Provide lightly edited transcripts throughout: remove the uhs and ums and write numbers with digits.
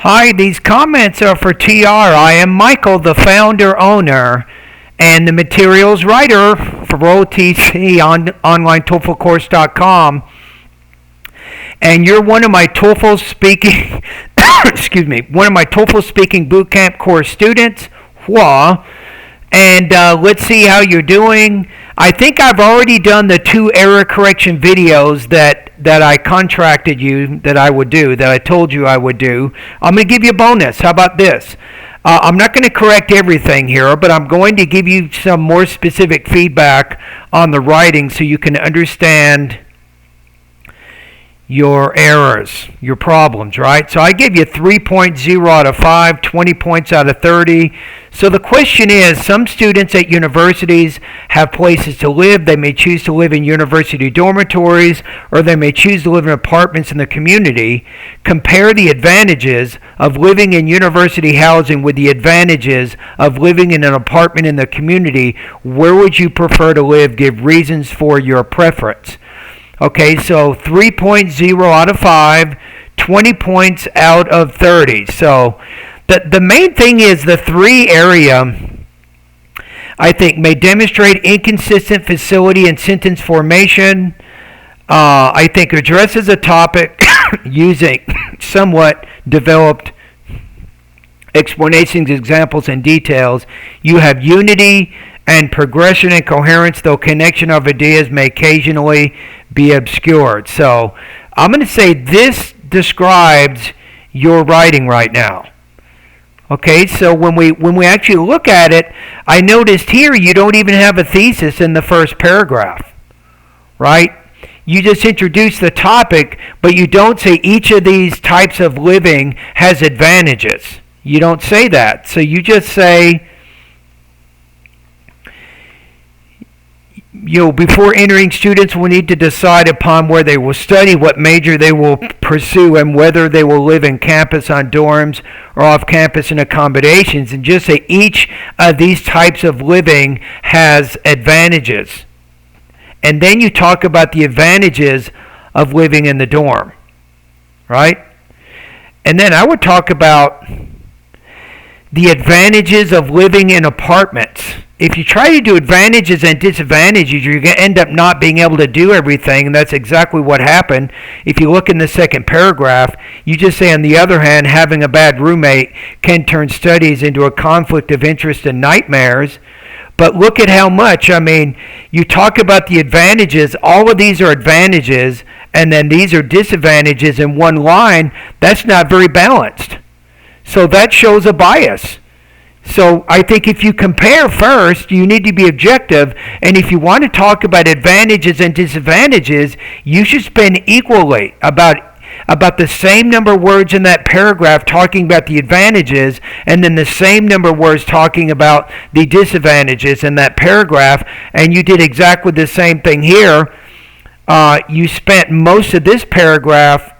Hi, these comments are for TR. I am Michael, the founder, owner, and the materials writer for OTC on onlinetoeflcourse.com. And you're one of my TOEFL speaking, excuse me, one of my TOEFL speaking bootcamp course students. Whoa. And let's see how you're doing. I think I've already done the 2 error correction videos that I contracted you that I would do, that I told you I would do. I'm going to give you a bonus. How about this? I'm not going to correct everything here, but I'm going to give you some more specific feedback on the writing so you can understand your errors, your problems, right? So I gave you 3.0 out of 5, 20 points out of 30. So the question is, some students at universities have places to live. They may choose to live in university dormitories, or they may choose to live in apartments in the community. Compare the advantages of living in university housing with the advantages of living in an apartment in the community. Where would you prefer to live? Give reasons for your preference. Okay, so 3.0 out of 5, 20 points out of 30. So the main thing is the 3 area, I think, may demonstrate inconsistent facility and sentence formation. I think addresses a topic using somewhat developed explanations, examples, and details. You have unity and progression and coherence, though connection of ideas may occasionally be obscured. So I'm going to say this describes your writing right now. Okay, so when we actually look at it, I noticed here you don't even have a thesis in the first paragraph, right? You just introduce the topic, but you don't say each of these types of living has advantages. You don't say that. So you just say, before entering, students will need to decide upon where they will study, what major they will pursue, and whether they will live in campus on dorms or off campus in accommodations. And just say each of these types of living has advantages. And then you talk about the advantages of living in the dorm, right? And then I would talk about the advantages of living in apartments. If you try to do advantages and disadvantages, you're going to end up not being able to do everything, and that's exactly what happened. If you look in the second paragraph, you just say, on the other hand, having a bad roommate can turn studies into a conflict of interest and nightmares. But look at how much, you talk about the advantages. All of these are advantages, and then these are disadvantages in one line. That's not very balanced. So that shows a bias. So I think if you compare first, you need to be objective. And if you want to talk about advantages and disadvantages, you should spend equally about the same number of words in that paragraph talking about the advantages, and then the same number of words talking about the disadvantages in that paragraph. And you did exactly the same thing here. You spent most of this paragraph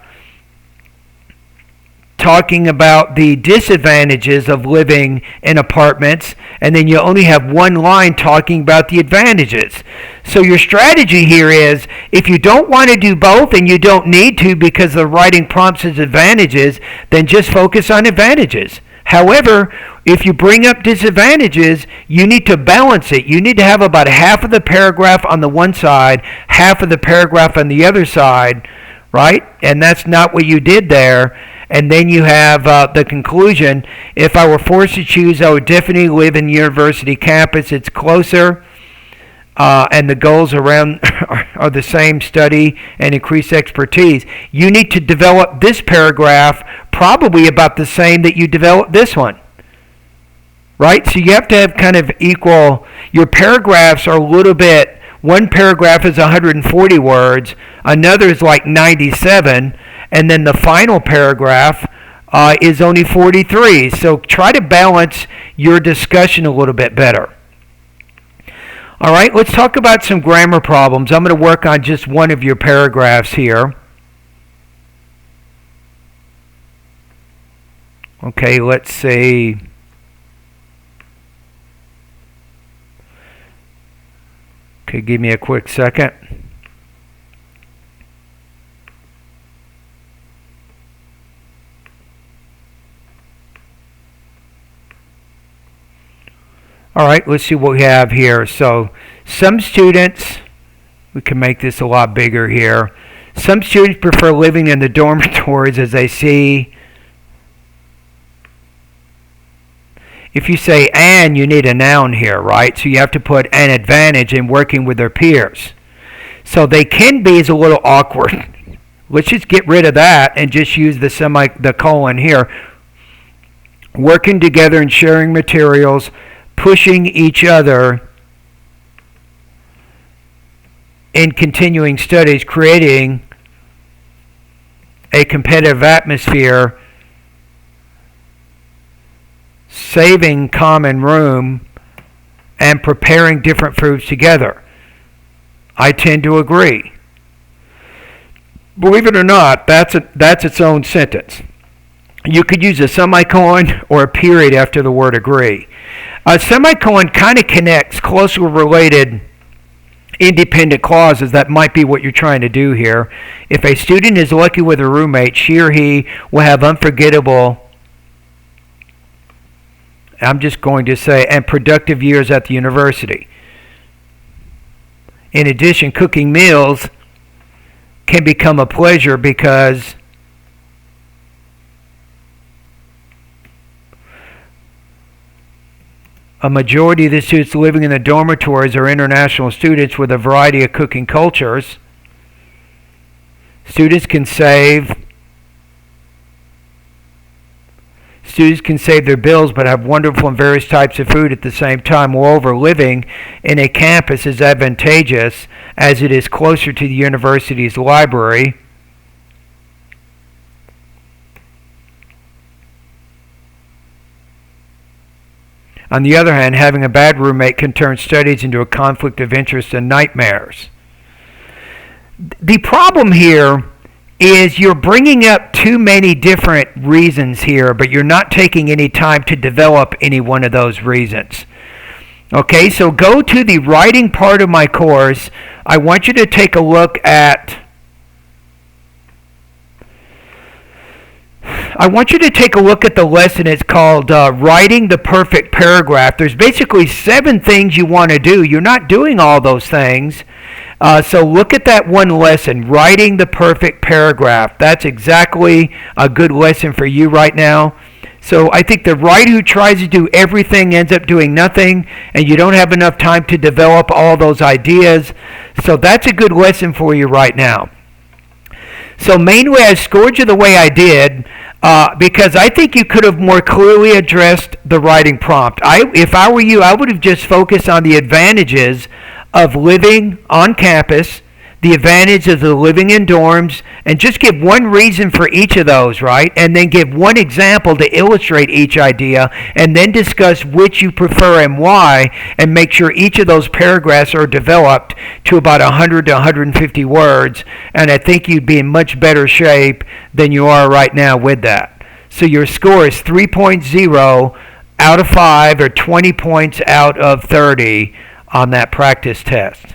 talking about the disadvantages of living in apartments, and then you only have one line talking about the advantages. So your strategy here is, if you don't want to do both, and you don't need to because the writing prompts as advantages, then just focus on advantages. However, if you bring up disadvantages, you need to balance it. You need to have about half of the paragraph on the one side, half of the paragraph on the other side, right? And that's not what you did there. And then you have the conclusion. If I were forced to choose, I would definitely live in university campus. It's closer, and the goals around are the same: study and increase expertise. You need to develop this paragraph probably about the same that you developed this one, right? So you have to have kind of equal. Your paragraphs are a little bit. One paragraph is 140 words. Another is like 97. And then the final paragraph is only 43. So try to balance your discussion a little bit better. All right, let's talk about some grammar problems. I'm going to work on just one of your paragraphs here. Okay, let's see. Okay, give me a quick second. All right, let's see what we have here. So some students, we can make this a lot bigger here. Some students prefer living in the dormitories as they see. If you say "and," you need a noun here, right? So you have to put an advantage in working with their peers. So they can be is a little awkward. Let's just get rid of that and just use the colon here. Working together and sharing materials, pushing each other in continuing studies, creating a competitive atmosphere, saving common room, and preparing different foods together. I tend to agree. Believe it or not, that's its own sentence. You could use a semicolon or a period after the word agree. A semicolon kind of connects closely related independent clauses. That might be what you're trying to do here. If a student is lucky with a roommate, she or he will have unforgettable, I'm just going to say, and productive years at the university. In addition, cooking meals can become a pleasure because a majority of the students living in the dormitories are international students with a variety of cooking cultures. Students can save their bills but have wonderful and various types of food at the same time. Moreover, living in a campus is advantageous as it is closer to the university's library. On the other hand, having a bad roommate can turn studies into a conflict of interest and nightmares. The problem here is you're bringing up too many different reasons here, but you're not taking any time to develop any one of those reasons. Okay, so go to the writing part of my course. I want you to take a look at the lesson. It's called Writing the Perfect Paragraph. There's basically 7 things you want to do. You're not doing all those things. So look at that one lesson, Writing the Perfect Paragraph. That's exactly a good lesson for you right now. So I think the writer who tries to do everything ends up doing nothing, and you don't have enough time to develop all those ideas. So that's a good lesson for you right now. So mainly I scored you the way I did because I think you could have more clearly addressed the writing prompt. If I were you, I would have just focused on the advantages of living on campus, the advantages of living in dorms, and just give one reason for each of those, right? And then give one example to illustrate each idea, and then discuss which you prefer and why, and make sure each of those paragraphs are developed to about 100 to 150 words, and I think you'd be in much better shape than you are right now with that. So your score is 3.0 out of 5, or 20 points out of 30 on that practice test.